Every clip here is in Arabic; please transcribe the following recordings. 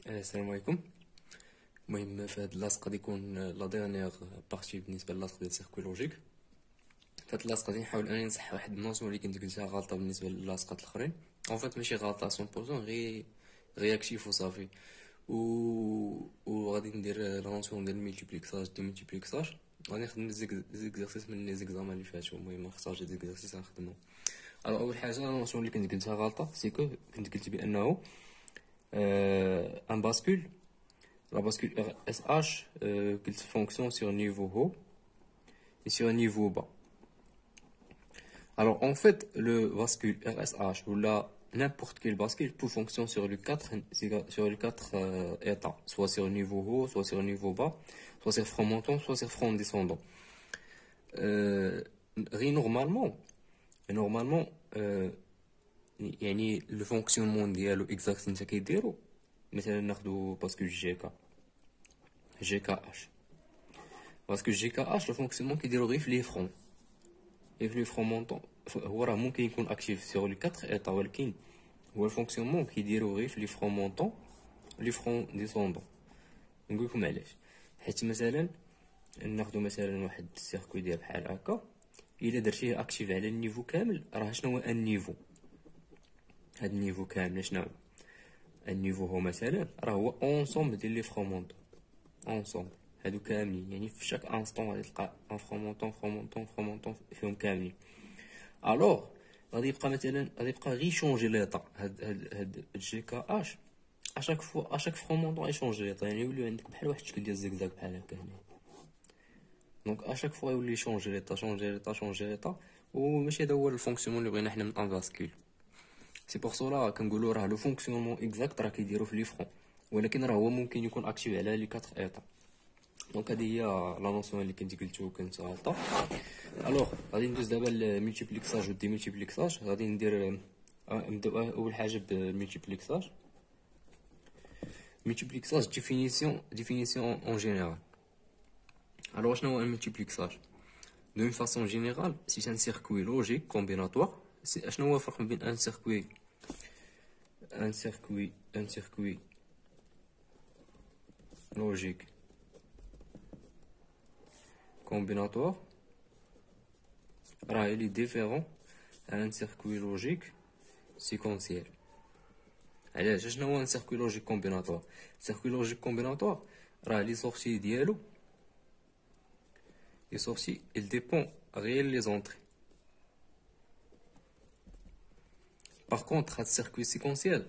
السلام عليكم. المهم في هاد اللاصق غادي يكون لا ديرنيير بارتي بالنسبه للاصق ديال السيركوي لوجيك. في هاد اللاصق غادي نحاول انني نصحح واحد النوسيون اللي كنت قلتها غلطه بالنسبه للاصقات الاخرين. اون فيت ماشي غلطه 100%، غير رياكتيف وصافي. وغادي ندير لا نوسيون ديال الملتيبليكساج. غادي نخدم زيكزارسيس من لي زيكزامان اللي فاتو. المهم نختار جوج زيكزارسيس غنخدمهم. اول حاجه لا نوسيون اللي كنت قلتها غلطه سيكو كنت قلت بانه ان باسكول. La bascule RSH qu'il fonctionne sur niveau haut et sur niveau bas. Alors en fait, le bascule RSH ou là n'importe quelle bascule peut fonctionner sur les quatre états, soit sur niveau haut, soit sur niveau bas, soit sur front montant, soit sur front descendant. Normalement, يعني le fonctionnement ديالو exact نتا كيديرو. مثلا ناخدو باسكول GKH. Parce que GKH, le fonctionnement qui déroule les fronts. Et les fronts montants, هو ممكن يكون actif sur les 4 états ولكن هو الفونكسيونمون كيديرو في لي فرون مونطون لي فرون ديسوندون. نقول لكم علاش. حيت مثلا ناخذ مثلا واحد السيركوي ديال بحال هكا، الا درتيه اكتيف على النيفو كامل، راه شنو هو النيفو؟ هاد النيفو كامل شنو هو؟ النيفو هو مثلا راه هو اونسومبل ديال لي فرون مونطون اونسومبل هادو كاملين، يعني في شاك انستون غادي تلقى ان فرونمونطون فيهم كاملين. الوغ غادي يبقى مثلا غير يشونجي ليطا هاد جي كا اش اشاك فرونمونطون يشونجي ليطا، يعني يولي عندك بحال واحد الشكل ديال زيكزاك بحال هكا هنا. دونك اشاك فوا يولي يشونجي ليطا وماشي هذا هو الفونكسيونمون اللي بغينا حنا من ان فاسكول. سي بور سولا كنقولوا راه لو فونكسيونمون اكزاكت راه كيديرو في لي فرون، ولكن راه هو ممكن يكون اكتيف على لي 4 ايطا. دونك هذه هي لا نوسيون اللي كنت قلتو كنت غلطه. الوغ غادي ندوز دابا الملتيبليكساج والديملتيبليكساج. غادي ندير نبداو اول حاجه بالملتيبليكساج. multiplexage définition en général. Alors شنو هو الملتيبليكساج؟ d'une façon générale c'est un circuit logique combinatoire. شنو هو الفرق بين un circuit logique combinatoire il est différent à un circuit logique séquentiel. علاش؟ شنو هو un circuit logique combinatoire? circuit logique combinatoire les sorties ديالو les sorties il dépend réel les entrées. Par contre un circuit séquentiel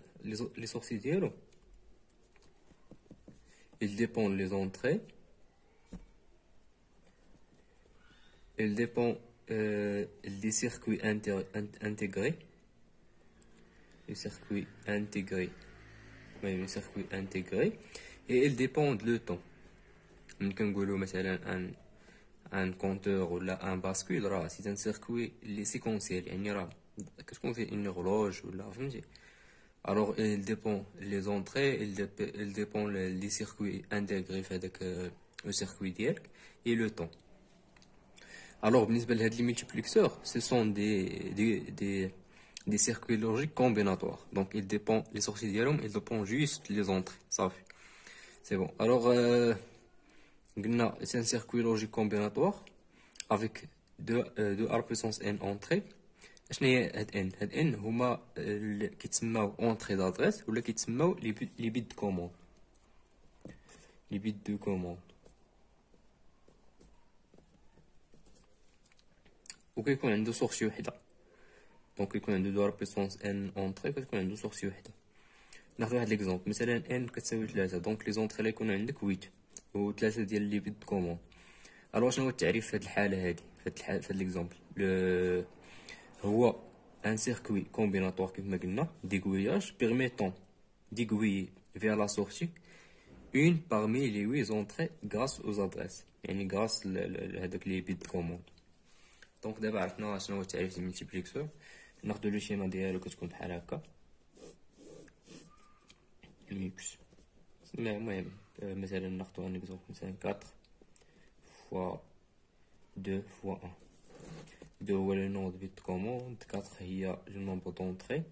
les sorties ديالو il dépend les entrées, il dépend des circuits intégrés. Les circuits intégrés. Oui, les circuits intégrés. Et ils dépendent le temps. Un compteur ou un bascule, c'est un circuit séquentiel. Qu'est-ce qu'on fait? Une horloge ou là, alors il dépend les entrées, il dépend les circuits intégrés avec le circuit direct et le temps. Alors, les multiplexeurs, ce sont des circuits logiques combinatoires. Donc, les sorties dialogues, ils dépendent juste les entrées. Ça fait. C'est bon. Alors, c'est un circuit logique combinatoire avec 2 R puissance n entrées. شنو هي هاد ان هما كيتسماو اونطري دادريس ولا كيتسماو لي بيت كوموند وكيكون عنده سورسي وحده. دونك كيكون عنده 2 بيسونس ان اونطري كتكون عنده سورسي وحده. ناخذ واحد ليكزومبل مثلا ان كتساوي 3 دونك لي زونطري اللي يكون عندك 8 و3 ديال لي بيت كوموند. الوغ شنو هو التعريف في هاد الحاله هادي في هاد ليكزومبل؟ هو un circuit combinatoire كما قلنا d'aiguillage permettant d'aiguiller vers la sortie une parmi les 8 entrées grâce aux adresses، يعني grâce لهذوك لي بيت كوموند. دونك دابا عرفنا شنو هو التعريف ديال الملتيبليكسور. ناخذ لو شيما ديالو كتكون بحال هكا الميكس. المهم مثلا ناخذ ان اكزومبل مثلا 4 fois 2 fois 1. 2 هو le nombre de bits de commande, 4 هي le nombre d'entrées,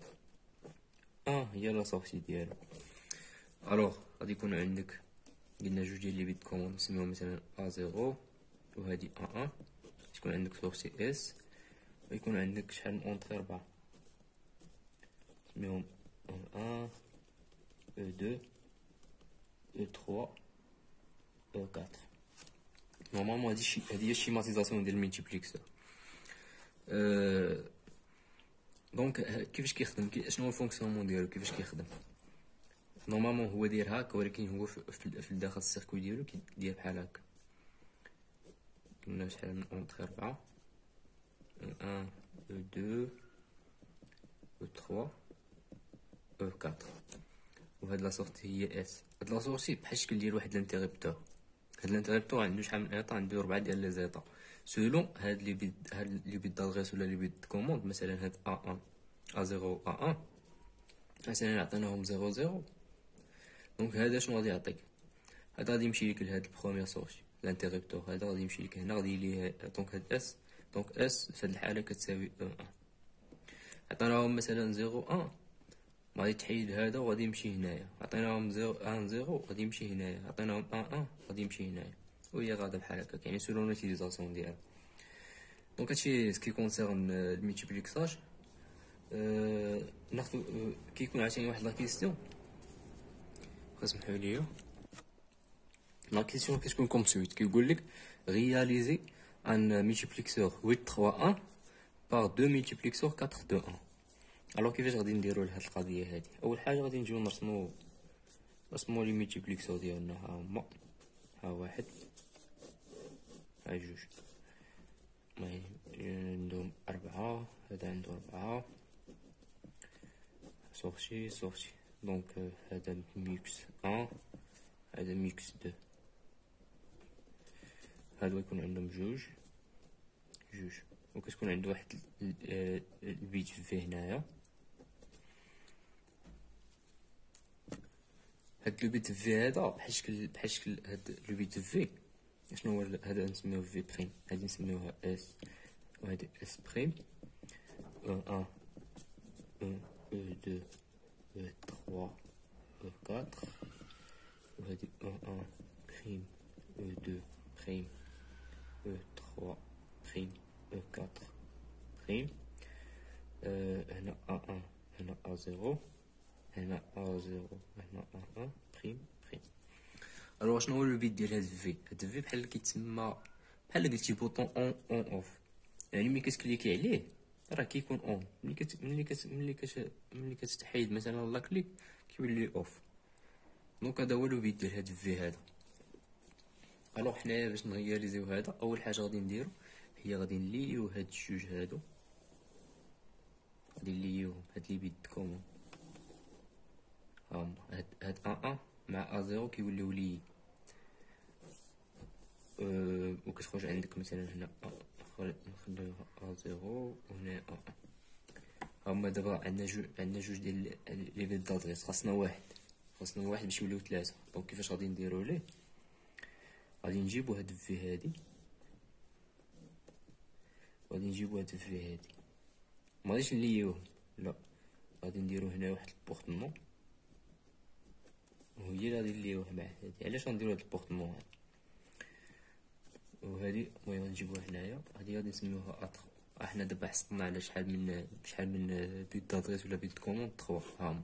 1 هي la sortie ديالو. Alors غادي يكون عندك قلنا جوج ديال لي بيت كوموند نسميوهم مثلا A0 وهادي A1، تكون عندك سورسي اس، ويكون عندك شحال من اونطري 4 نسميهم E1 E2 E3 E4. نورمالمون هادي هي الشيماتيزاسيون ديال الملتيبليكسور. دونك كيفاش كيخدم، شنو هو الفونكسيونمون ديالو، كيفاش كيخدم. نورمالمون هو داير هكا، ولكن هو في الداخل السيركوي ديالو كيدير بحال هكا. قلنا شحال من اونطري 4 1 2 3 4، وهاد لا سورتي هي اس. هاد لا سورتي بحال الشكل ديال واحد الانتريبتور. هاد الانتريبتور عنده شحال من ايطا، عنده 4 ديال لي زيطا سولون هاد لي بيت دادغيس ولا لي بيت كوموند. مثلا هاد A1 A0 A1 مثلا عطيناهم 0 0، دونك هذا شنو غادي يعطيك، هذا غادي يمشي لك لهاد البروميير سورتي الانتريبتور، هذا غادي يمشي لك هنا، غادي ليه دونك هاد اس، دونك اس في هاد الحاله كتساوي 1. عطيناهم مثلا 0 1 غادي تحيد هذا وغادي يمشي هنايا، عطيناهم 0 1 0 غادي يمشي هنايا، عطيناهم 1 1 غادي يمشي هنايا، وهي غادا بحال هكا يعني سولون لوتيليزاسيون ديالها. دونك هادشي سكي كونسيرن الميتيبليكساج. ناخدو كيكون عاوتاني واحد لا كيسيون، اسمحوا لي. لا كيسيون كتكون كوم سويت، كيقول لك réaliser un multiplexeur 831 par 2 multiplexeurs 421. الوغ كيفاش غادي نديرو لهاد القضيه هادي؟ اول حاجه غادي نجيو نرسمو لي ميتيبليكسور ديالنا. ها هما، ها واحد ها جوج، عندهم 4، هذا عنده 4 سورتي. دونك هذا ميكس 1، هذا ميكس 2، هادو يكون عندهم جوج، وكتكون عنده واحد البيت في هنايا. هاد لو بيت في هذا بحال شكل هاد لو بيت في. شنو هو هذا؟ نسميوه في بريم، هادي نسميوها اس، وهادي اس بريم. 1 1 2 3 4، وهادي 1 بريم 2 بريم 3 بريم 4 بريم. هنا A1 هنا A0 هنا A0 هنا A1 بريم. الوغ شنو هو لو بيت ديال هاد في؟ هاد في بحال كيتسمى بحال قلتي بوطون اون اوف، يعني ملي كتكليكي عليه راه كيكون اون، ملي كتحيد مثلا لا كليك كيولي اوف. دونك هذا هو لو بيت ديال هاد في هذا. الوغ حنايا باش نغياليزيو هذا، اول حاجه غادي نديرو هي غادي نليو هاد الجوج هادو، غادي نليوهم هاد لي بيت كومون. هاهما هاد A1 مع A0 كيوليو لي، وكتخرج عندك مثلا هنا نخليوها A0 وهنا A1. هاهما دابا عندنا جوج ديال لي بيت دادريس، خاصنا واحد باش يوليو 3. دونك كيفاش غادي نديرو ليه؟ غادي نجيبو هاد في هادي، ما غاديش نليوه، لا غادي نديرو هنا واحد البورتمون، وهي اللي غادي نليوه مع هادي. علاش غنديرو هاد البورتمون هذا؟ وهادي المهم غنجيبوها هنايا، هادي غادي نسميوها اتر. احنا دابا حصلنا على شحال من بيت دادريس ولا بيت كوموند 3. هاهما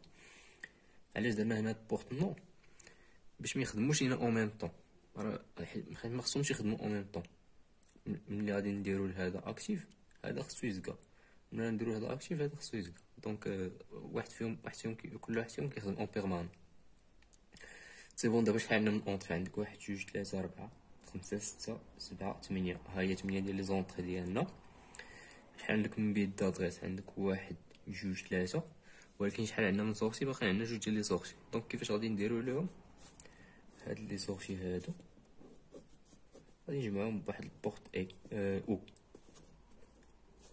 علاش درنا هنا البورتمون؟ باش ما يخدموش لينا اون ميم طون، راه ما خصهمش يخدموا اون ميم طون. ملي غادي نديرو لهذا اكتيف هذا خصو يزقى، ملي نديرو هذا اكتيف هذا خصو يزقى. دونك كل واحد فيهم كيخدم اون بيرمانون. سي بون. دابا شحال عندنا من اونطري؟ عندك 1 2 3 4 5 6 7 8، ها هي 8 ديال لي زونطري ديالنا. شحال عندك من بيت دادريس؟ عندك 1 2 3، ولكن شحال عندنا من سورسي؟ باقي عندنا جوج ديال لي سورسي. دونك كيفاش غادي نديرو لهم هاد لي سورسي هادو؟ غادي نجمعهم بواحد البورت اي او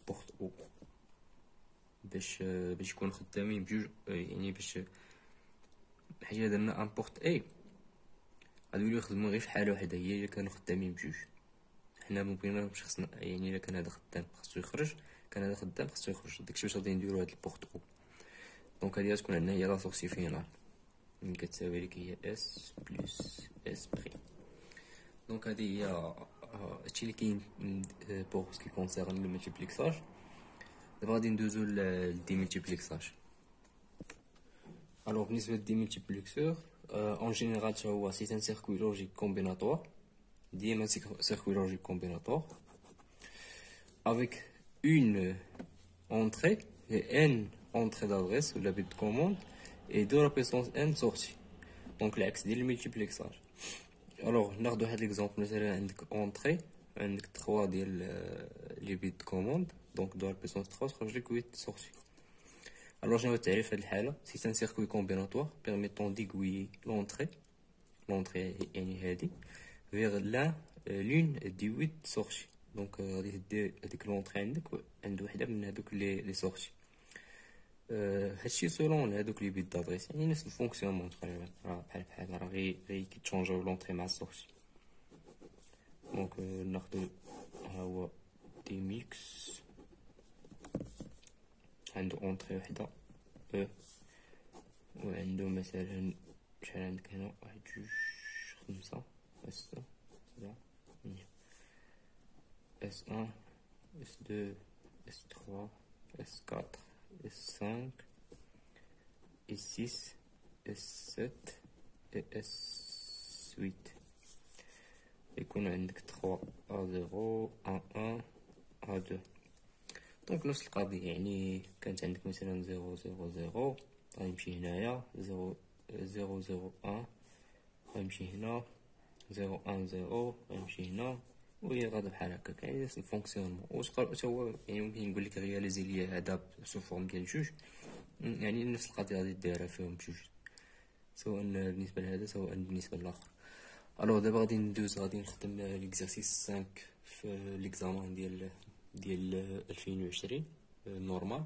بورت او باش يكونوا خدامين بجوج، يعني باش بحال الا درنا ان بورت اي غادي يوليو يخدموا غير في حاله واحده، هي الا كانوا خدامين بجوج. حنا مبغيناهمش، خصنا يعني الا كان هذا خدام خاصو يخرج، كان هذا خدام خاصو يخرج. داكشي باش غادي نديرو هاد البورت او. دونك هادي غتكون عندنا هي لا سورسي فينال. كتساوي لك هي اس بلس اس بريم. دونك هذه هي هادشي اللي كاين بوغ سكي كونسيرن لو ملتيبليكساج. دابا غادي ندوزو للديملتيبليكساج. الوغ بالنسبه للديملتيبليكسور اون جينيرال تا هو سي ان سيركوي لوجيك كومبيناتوار، ديما سيركوي لوجيك كومبيناتوار avec une entrée et n entrée d'adresse ou la bit de commande et deux répétitions n sorties. Donc l'axe ديال الملتيبليكساج. الوغ ناخدو واحد ليكزومبل، مثلا عندك اونطري، عندك 3 ديال لي بيت كوموند، دونك دو ريبيسونس 3 تخرج لك 8 سورتي. الوغ شنو هو التعريف هاد الحاله؟ سي ان سيركوي كومبيناتوار بيرميتون ديغوي لونطري يعني هادي فيغ لا لون دي 8 سورتي. دونك غادي تدي هاديك لونطري عندك عند وحده من هادوك لي سورتي. هادشي سولون هادوك لي بيت دادريس، يعني نفس الفونكسيونمون تقريبا، راه بحال راه غير كيتشونجيو لونطري مع السورتي. دونك ناخدو ها هو دي ميكس، عندو اونطري وحده او، وعندو مثلا شحال عندك هنا؟ 1 2 5 6 7 8 S1 S2 S3 S4 S5 S6 S7 et S8. يكون عندك 3 A0 A1 A2. دونك نفس القضية، يعني كانت عندك مثلا 0 0 0 غيمشي هنايا، 0 0 0 1 غيمشي هنا، 0 1 0 غيمشي هنا، وهي غادا بحال هكاك، يعني نفس الفونكسيونمون. واش حتى هو يعني ممكن نقول لك رياليزي ليا هذا سو فورم ديال جوج، يعني نفس القضية غادي ديرها فيهم بجوج، سواء بالنسبة لهذا سواء بالنسبة للآخر. الوغ دابا غادي ندوز، غادي نخدم ليكزارسيس 5 في ليكزامان ديال 2020 نورمال.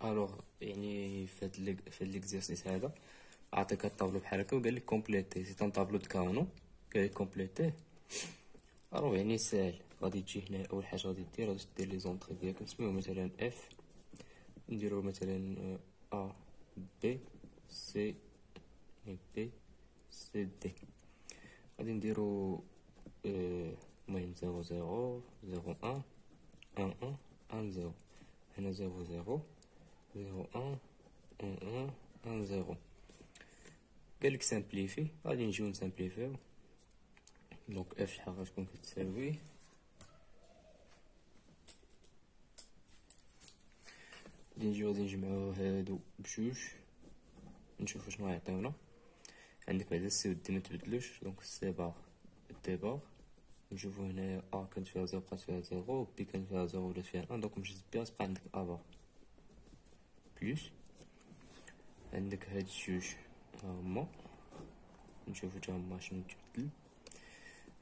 الوغ يعني في هاد ليكزارسيس هذا عطيك الطابلو بحال هكا وقال لك كومبليتي، سي ان طابلو دو كانو، قال لك كومبليتيه. الوغ يعني ساهل، غادي تجي هنا اول حاجه غادي دير لي زونطري ديالك، نسميو مثلا اف، نديرو مثلا ا بي سي بي سي دي. غادي نديرو المهم 0 0 0 1 1 1 1 0، هنا 0 0 0 1 1 1 0. قالك سامبليفي، غادي نجيو نسامبليفيو. دونك اف شحال غتكون كتساوي؟ غادي نجمعو هادو بجوج، نشوفو شنو غيعطيونا. عندك بعدا السي و دي متبدلوش، دونك السي باغ دي باغ، نشوفو هنايا ا كانت فيها 0 بقات فيها 0، بي كانت فيها 0 ولات فيها 1، دونك مشيت بيها تبقى عندك ا باغ بلوس. عندك هاد الجوج هاهما، نشوفو تا هما شنو تبدل.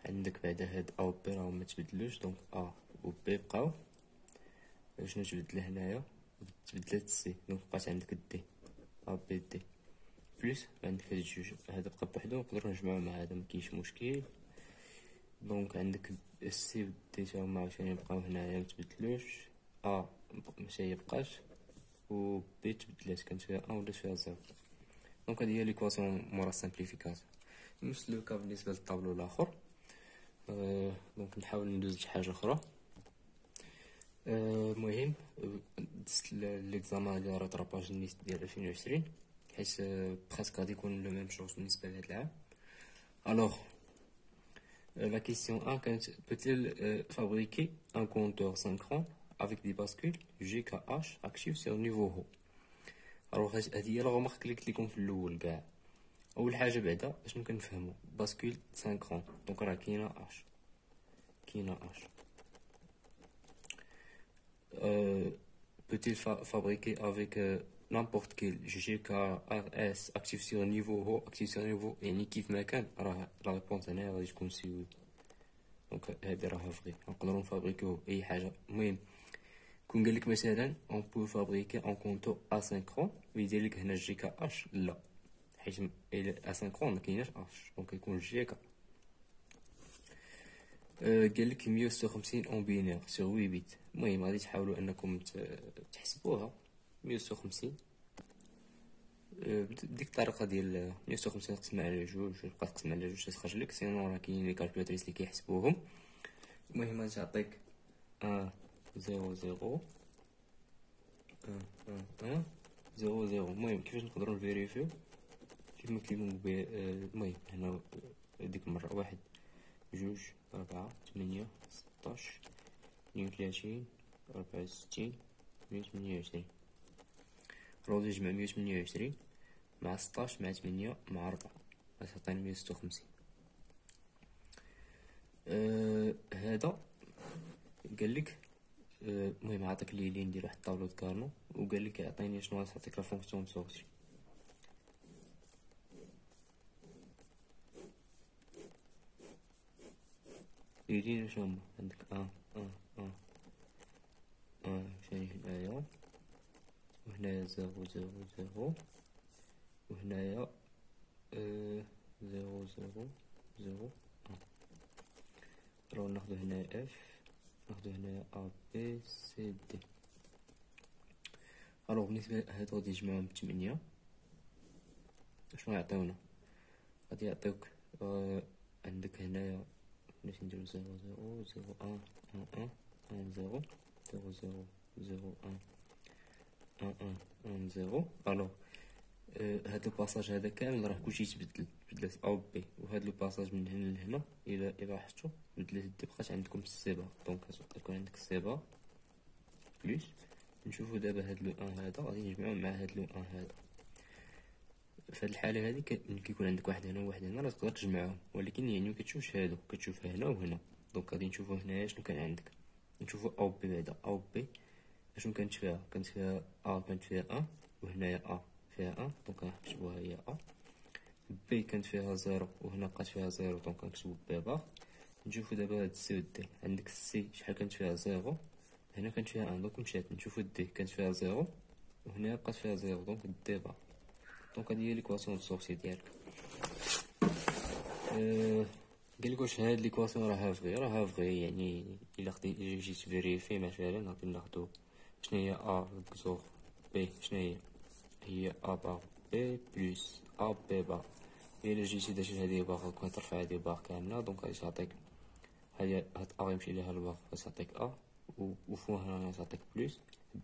عندك بعدا هاد ا و بي راهم متبدلوش، دونك ا و بي بقاو. شنو تبدل هنايا؟ تبدلات سي، دونك بقات عندك دي ا بي دي بلوس. عندك هاد الجوج، هذا بقى بوحدو نقدرو نجمعو مع هذا، مكاينش مشكل. دونك عندك السي و دي تا هما عاوتاني بقاو هنايا متبدلوش، ا ماشي هي بقات، و بي تبدلات، كانت فيها ان ولات فيها 0. دونك هادي هي ليكواسيون مورا سامبليفيكاسيون. نفس لو كا بالنسبه للطابلو الاخر. دونك نحاول ندوز لشي حاجه اخرى. المهم دزت ليكزامان ديال راتراباج النيت ديال 2020، حيت بريسك غادي يكون لو ميم شوز بالنسبه لهاد العام. الوغ la question 1 كانت peut-il fabriquer un compteur synchrone avec des bascules GKH actifs sur niveau haut. الوغ هادي هي لا غومارك اللي قلت لكم في الاول كاع. اول حاجه بعدا باش ممكن نفهمو باسكول سانكرون، دونك راه كاينه اش peut-il fabriquer avec n'importe quel GKRS actif sur niveau haut actif sur niveau يعني كيف ما كان. راه لا ريبونس هنا غادي تكون سي وي. دونك هادي راه فري، نقدروا نفابريكيو اي حاجه. المهم كون قال لك مثلا اون بو فابريكي ان كونتور اسينكرون ويدير لك هنا جي كا اش، لا حيت اسينكرون ما كايناش اش، دونك يكون جي كا. قال لك 156 اون بينير سور 8 بيت. المهم غادي تحاولوا انكم تحسبوها. 156 بديك الطريقه ديال 156 تقسم على جوج، تبقى تقسم على جوج تخرج لك، سينو راه كاينين لي كالكولاتريس اللي كيحسبوهم. المهم غتعطيك 1 0 0 1 1 1 0 0. المهم كيفاش نقدروا نفيريفيو كيف ما كيما المهم هنا ديك المره 1 2 4 8 16 32 64 128. راه جمع 128 مع 16 مع 8 مع 4 غتعطينا 156. هذا قال لك المهم عطاك لي لين ندير واحد الطابلو د كارنو، وقال لك يعطيني شنو غتعطيك لا فونكسيون دو سورتي. لي شنو هما عندك 1 1 1 1 ثاني هنايا، وهنايا 0 0 0، وهنايا 0 0 0 1. راه ناخدو هنا اف، ناخدو هنا ا بي سي دي. الوغ بالنسبه لهادو غادي نجمعهم ب8. شنو يعطيونا؟ غادي يعطيوك عندك هنايا باش نديرو 0 0 0 1 1 1 0 0 0 0 1 1 1 0. الوغ هاد الباساج هذا كامل راه كلشي تبدلات ا و بي، وهاد لو باساج من هنا لهنا الى لاحظتو بدلات دي، بقات عندكم السي بار. دونك غتكون عندك السي بار بليس. نشوفو دابا هاد لو 1 هذا غادي نجمعو مع هاد لو 1 هذا. في هاد الحاله هادي ملي كيكون عندك واحد هنا وواحد هنا راه تقدر تجمعهم، ولكن يعني مكتشوفش هادو، كتشوف هنا وهنا. دونك غادي نشوفو هنايا شنو كان عندك. نشوفو ا و بي بعدا. ا و بي اشنو كانت فيها؟ كانت فيها ا كانت فيها 1، وهنايا ا فيها 1 دونك غنحسبوها هي ا. بي كانت فيها 0 وهنا بقات فيها 0 دونك غنكتبو بي بار. نشوفو دابا هاد السي و دي. عندك السي شحال كانت فيها 0، هنا كانت فيها 1 دونك مشات. نشوفو دي كانت فيها 0 وهنا بقات فيها 0 دونك دي بار. دونك هادي هي ليكواسيون دو سورسي ديالك. قالك واش هاد ليكواسيون راها فغي؟ راها فغي، يعني الا جيت فيريفي مثلا غادي ناخدو شنو هي ا كزور بي، شنو هي ا بار بي بلس ا بي بار. الا جيتي درتي هادي بار غتكون ترفع هادي بار كامله، دونك غادي تعطيك هاد ا غيمشي ليها البار غتعطيك ا، وفوق هنا غتعطيك بلس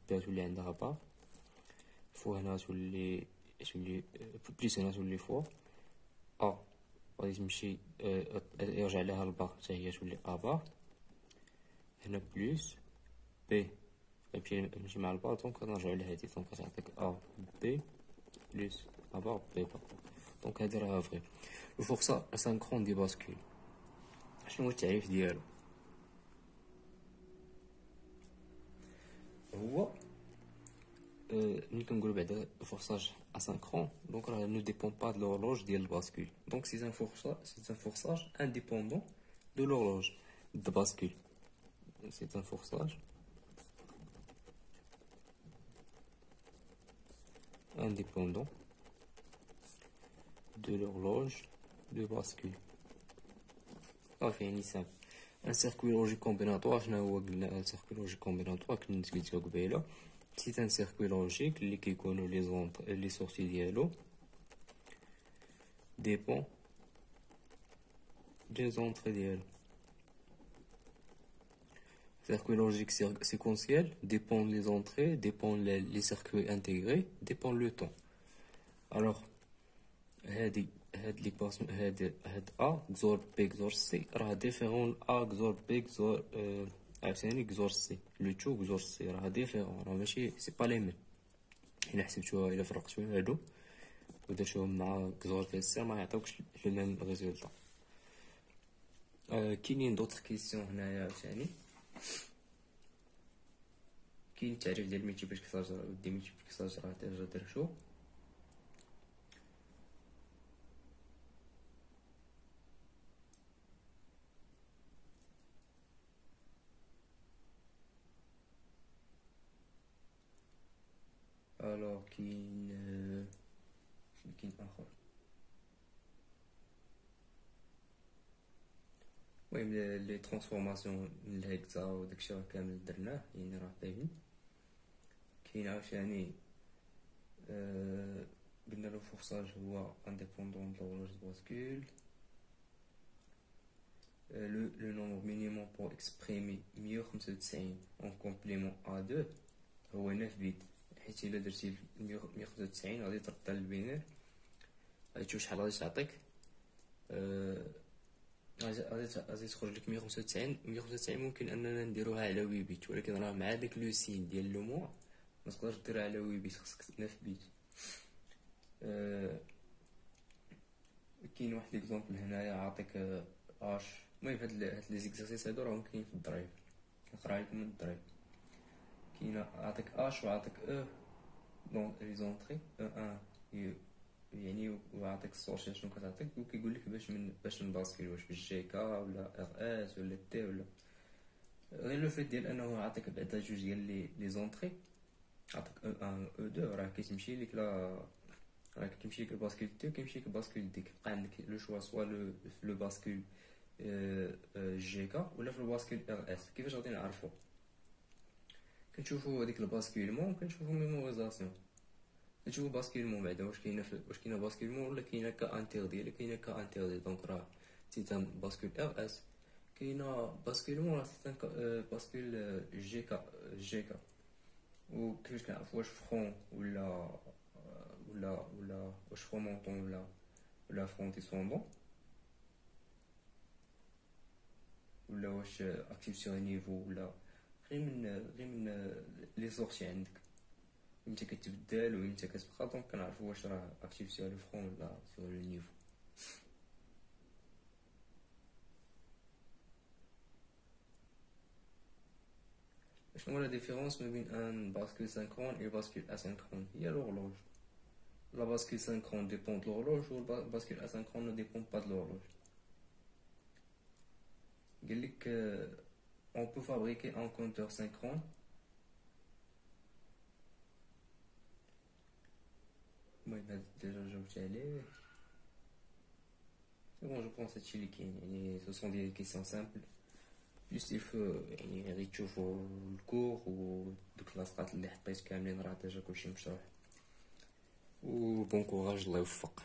بي تولي عندها بار، فوق هنا تولي بلس هنا تولي فوق ا غادي تمشي يرجع لها البار حتى هي تولي ا بار. هنا بلس بي غيمشي مع البار دونك غنرجعو لهادي، دونك غتعطيك ا بي بلس ا بار بي بار. دونك هادي راها فغي. الفورسا اسانكرون دي باسكول شنو هو التعريف ديالو؟ هو ملي كنقولو بعدا فورساج اسانكرون دونك راه نو ديبون با دو لورلوج ديال الباسكول. دونك سي ان فورساج انديبوندون دو لورلوج دو باسكول. سي ان فورساج indépendant de l'horloge de bascule. صافي يعني سامبل. ان سيركوي لوجيك كومبيناتوار شنو هو؟ قلنا ان سيركوي لوجيك كومبيناتوار كنت قلتو قبيله. سي ان سيركوي لوجيك اللي كيكونوا لي سورتي ديالو ديبون دي زونطري ديالو. Circuit logique séquentiel dépend les entrées, dépend les circuits intégrés, dépend le temps. Alors, هاد ليكواسيون هاد ا كزور بي كزور سي راه ديفيرون ا كزور بي كزور عاوتاني كزور سي. لو تو كزور سي راه ديفيرون، راه ماشي سي با لي ميم. الا حسبتوها الا فرقتوهم هادو ودرتوهم مع كزور ديال سي ما يعطيوكش لو ميم ريزولطا. كاينين دوطخ كيسيون هنايا عاوتاني. كاين التعريف ديال ملتيبليكاساج ودي ملتيبليكاساج راه ديجا درتو. الوغ كاين اخر. المهم لي ترانسفورماسيون من الهكزا وداكشي راه كامل درناه، يعني راه باين. كاين عاوتاني قلنا لو فورساج هو انديبوندون de l'horloge de bascule. Le nombre minimum pour exprimer 195 en complément A2 هو 9 بيت، حيت إلا درتي 195 غادي ترد على البينير، غادي تشوف شحال غادي تعطيك. غادي تخرج لك 195. 195 ممكن اننا نديروها على 8 بيت، ولكن راه مع داك لو سين ديال لو موا ما تقدرش ديرها على 8 بيت، خصك 9 بيت. كاين واحد ليكزومبل هنايا عاطيك اش. المهم هاد لي زيكزارسيس هادو راهم كاينين في الدرايف، كنقرا لكم من الدرايف. كاين عاطيك اش وعاطيك او دون لي زونطري او ان، يعني وعاطيك السورسيه شنو كتعطيك، وكيقول لك باش نباسكيل، واش بالجي كا ولا ار اس ولا تي ولا. غير لو فيت ديال انه عاطيك بعدا جوج ديال لي زونطري، عاطيك او ان او دو، راه كيتمشي لك راه كيمشي لك الباسكيل تي وكيمشي لك الباسكيل ديك. بقى عندك لو شوا سوا لو باسكيل جي كا ولا في الباسكيل ار اس. كيفاش غادي نعرفو؟ كنشوفو هذيك الباسكيلمون، كنشوفو ميموريزاسيون، كنشوفو باسكيلمون بعدا واش كاينه باسكيلمون ولا كاينه كا انتردي. الا كاينه كا انتردي دونك راه تيتان باسكيل ار اس، كاينه باسكيلمون راه تيتان باسكيل جي كا. وكيفاش كنعرفو واش فرون ولا واش فرون مونطون ولا فرون ديسوندون، ولا واش اكتيف سور نيفو، ولا غير من لي سورتي عندك انت كتبدل وانت كتبقى، دونك كنعرفو واش راه اكتيف سور لو فرون ولا سور لو نيفو. شنو لا ديفيرونس ما بين ان باسكول سانكرون et باسكول اسynchron؟ هي l'horloge. La bascule synchrone dépend de l'horloge ou la bascule asynchrone ne dépend pas de l'horloge. On peut fabriquer un compteur synchrone déjà جاوبت عليه. C'est bon, je pense هادشي اللي كاين، يعني ce sont des questions simples. Juste il faut يعني غير تشوفوا الكور ودوك اللاصقات اللي حطيت كاملين، راه ديجا كلشي مشروح. و بون كوراج، الله يوفق.